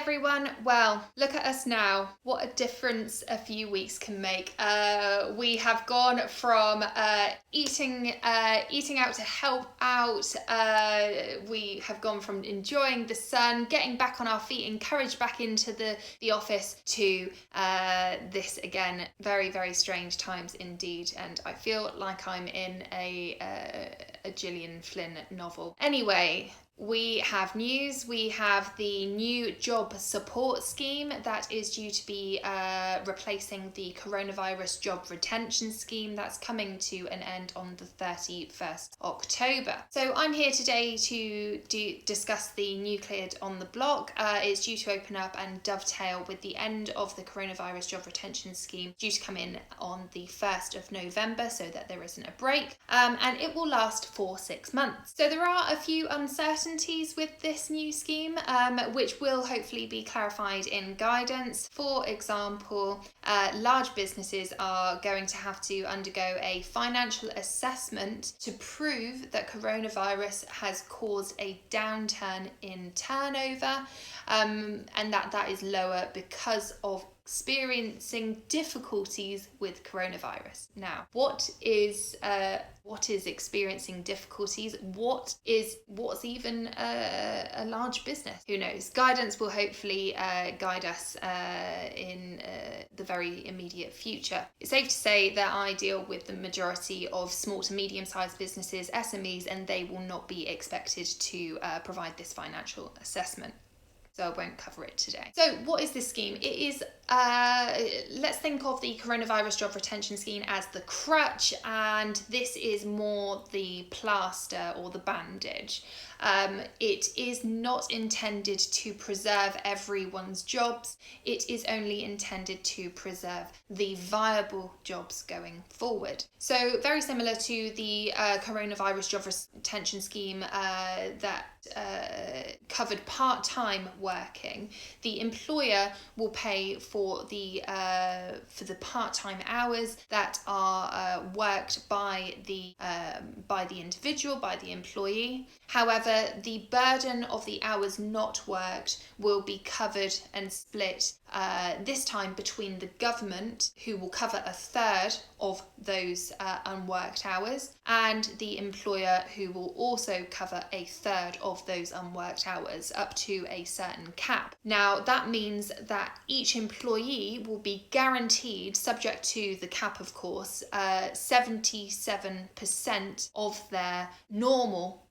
everyone. Well, look at us now. What a difference a few weeks can make. We have gone from eating out to help out. We have gone from enjoying the sun, getting back on our feet, encouraged back into the office to this again. Very, very strange times indeed. And I feel like I'm in a Gillian Flynn novel. Anyway, we have news. We have the new job support scheme that is due to be replacing the coronavirus job retention scheme that's coming to an end on the 31st October. So I'm here today to discuss the new kid on the block. It's due to open up and dovetail with the end of the coronavirus job retention scheme, due to come in on the 1st of November so that there isn't a break, and it will last for 6 months. So there are a few uncertainties with this new scheme, which will hopefully be clarified in guidance. For example, large businesses are going to have to undergo a financial assessment to prove that coronavirus has caused a downturn in turnover, and that is lower because of experiencing difficulties with coronavirus. Now, what is experiencing difficulties? What's even a large business? Who knows? Guidance will hopefully guide us in the very immediate future. It's safe to say that I deal with the majority of small to medium-sized businesses, SMEs, and they will not be expected to provide this financial assessment. So I won't cover it today. So what is this scheme? It is, let's think of the coronavirus job retention scheme as the crutch, and this is more the plaster or the bandage. It is not intended to preserve everyone's jobs. It is only intended to preserve the viable jobs going forward. So very similar to the coronavirus job retention scheme that covered part-time working, the employer will pay for the part-time hours that are worked by the individual, by the employee. However, the burden of the hours not worked will be covered and split this time between the government, who will cover a third of those unworked hours, and the employer, who will also cover a third of those unworked hours up to a certain cap. Now, that means that each employee will be guaranteed, subject to the cap of course, 77% of their normal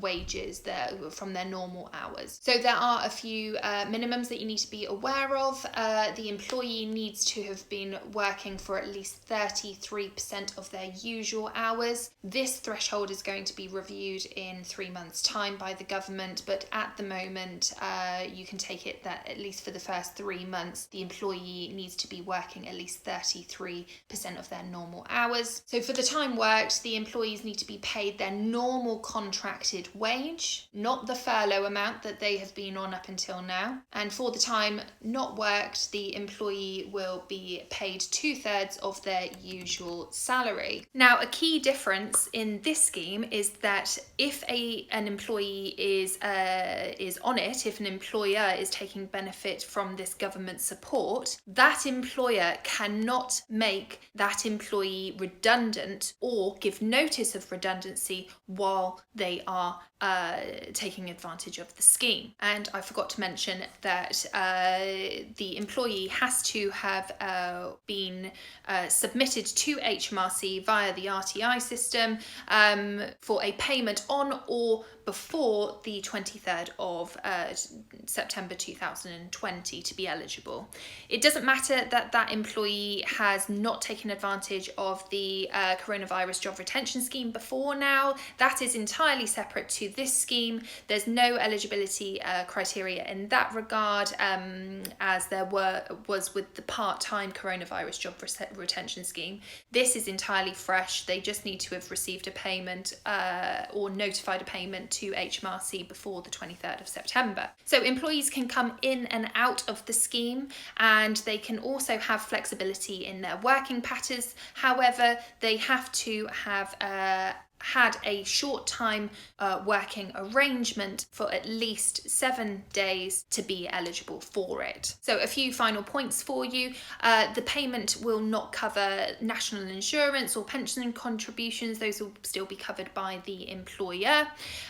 wages from their normal hours. So there are a few minimums that you need to be aware of. The employee needs to have been working for at least 33% of their usual hours. This threshold is going to be reviewed in 3 months' time by the government, but at the moment you can take it that at least for the first 3 months the employee needs to be working at least 33% of their normal hours. So for the time worked, the employees need to be paid their normal contracted wage, not the furlough amount that they have been on up until now. And for the time not worked, the employee will be paid 2/3 of their usual salary. Now, a key difference in this scheme is that if an employee is on it, if an employer is taking benefit from this government support, that employer cannot make that employee redundant or give notice of redundancy while they are taking advantage of the scheme. And I forgot to mention that the employee has to have been submitted to HMRC via the RTI system for a payment on or before the 23rd of September 2020 to be eligible. It doesn't matter that that employee has not taken advantage of the coronavirus job retention scheme before now. That is entirely separate to this scheme. There's no eligibility criteria in that regard, as there was with the part-time coronavirus job retention scheme. This is entirely fresh. They just need to have received a payment or notified a payment to HMRC before the 23rd of September. So employees can come in and out of the scheme, and they can also have flexibility in their working patterns. However, they have to have had a short time working arrangement for at least 7 days to be eligible for it. So a few final points for you. The payment will not cover national insurance or pension contributions. Those will still be covered by the employer.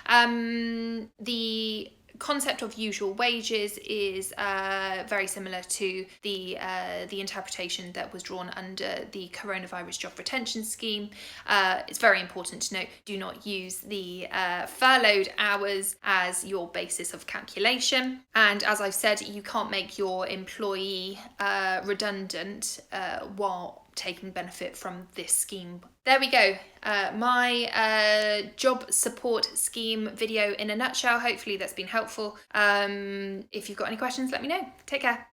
The concept of usual wages is very similar to the interpretation that was drawn under the Coronavirus Job Retention Scheme. It's very important to note, do not use the furloughed hours as your basis of calculation. And as I've said, you can't make your employee redundant while taking benefit from this scheme. There we go. My job support scheme video in a nutshell. Hopefully that's been helpful. If you've got any questions, let me know. Take care.